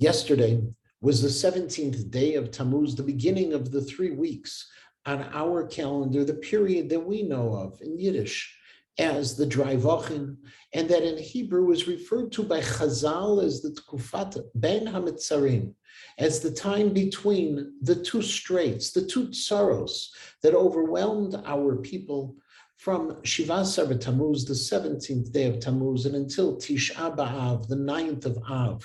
Yesterday was the 17th day of Tammuz, the beginning of the 3 weeks on our calendar, the period that we know of in Yiddish as the Drei Wochen, and that in Hebrew is referred to by Chazal as the Tkufat Ben HaMetzarim, as the time between the two straits, the two tsaros that overwhelmed our people from Shivasar Tammuz, the 17th day of Tammuz, and until Tisha B'Av, the 9th of Av.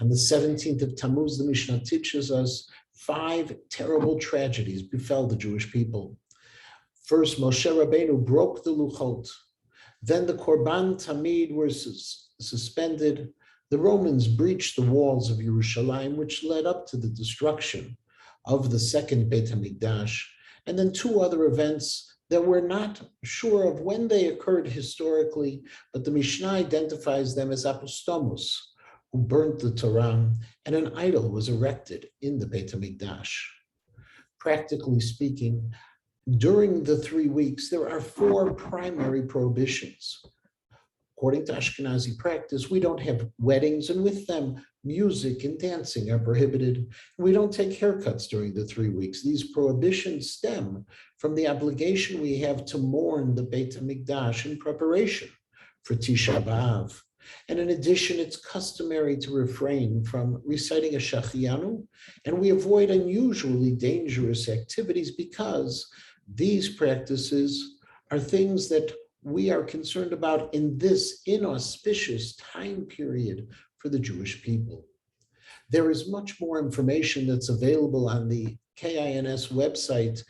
On the 17th of Tammuz, the Mishnah teaches us 5 terrible tragedies befell the Jewish people. First, Moshe Rabbeinu broke the Luchot. Then the Korban Tamid were suspended. The Romans breached the walls of Yerushalayim, which led up to the destruction of the second Beit HaMikdash. And then 2 other events that we're not sure of when they occurred historically, but the Mishnah identifies them as apostomus, who burnt the Torah, and an idol was erected in the Beit HaMikdash. Practically speaking, during the 3 weeks, there are 4 primary prohibitions. According to Ashkenazi practice, we don't have weddings, and with them, music and dancing are prohibited. We don't take haircuts during the 3 weeks. These prohibitions stem from the obligation we have to mourn the Beit HaMikdash in preparation for Tisha B'Av. And in addition, it's customary to refrain from reciting a Shachianu, and we avoid unusually dangerous activities because these practices are things that we are concerned about in this inauspicious time period for the Jewish people. There is much more information that's available on the KINS website,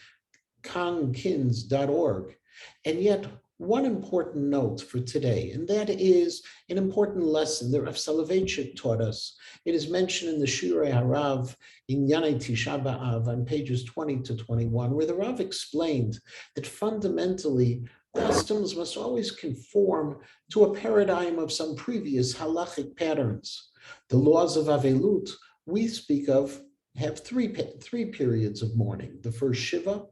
kongkins.org, and yet one important note for today, and that is an important lesson that Rav Soloveitchik taught us. It is mentioned in the Shirei Harav in Yanei Tisha B'Av on pages 20 to 21, where the Rav explained that fundamentally customs must always conform to a paradigm of some previous halachic patterns. The laws of Avelut we speak of have three periods of mourning: the first Shiva,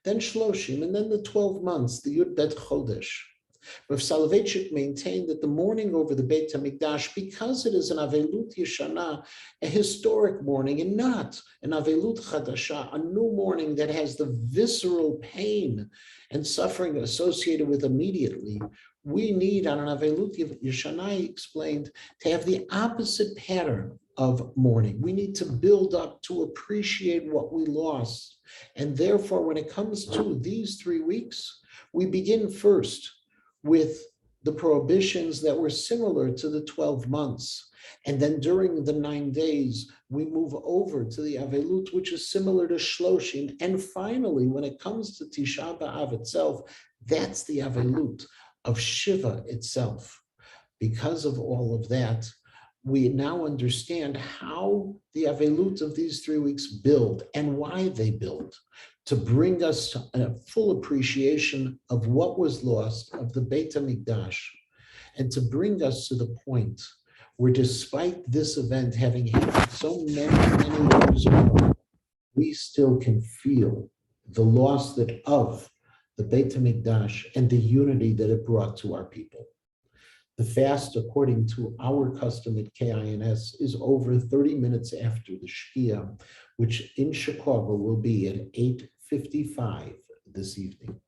then Shloshim, and then the 12 months, the Yud Bet Chodesh. Rav Soloveitchik maintained that the mourning over the Beit HaMikdash, because it is an Avelut Yeshana, a historic mourning, and not an Avelut Chadasha, a new mourning that has the visceral pain and suffering associated with immediately, we need on an Avelut Yeshana, he explained, to have the opposite pattern of mourning. We need to build up to appreciate what we lost. And therefore, when it comes to these 3 weeks, we begin first with the prohibitions that were similar to the 12 months. And then during the 9 days, we move over to the Avelut, which is similar to Shloshim. And finally, when it comes to Tisha B'Av itself, that's the Avelut of Shiva itself. Because of all of that, we now understand how the Avelut of these 3 weeks build and why they build, to bring us to a full appreciation of what was lost of the Beit HaMikdash, and to bring us to the point where, despite this event having happened so many years ago, we still can feel the loss of the Beit HaMikdash and the unity that it brought to our people. The fast, according to our custom at KINS, is over 30 minutes after the Shkia, which in Chicago will be at 8:55 this evening.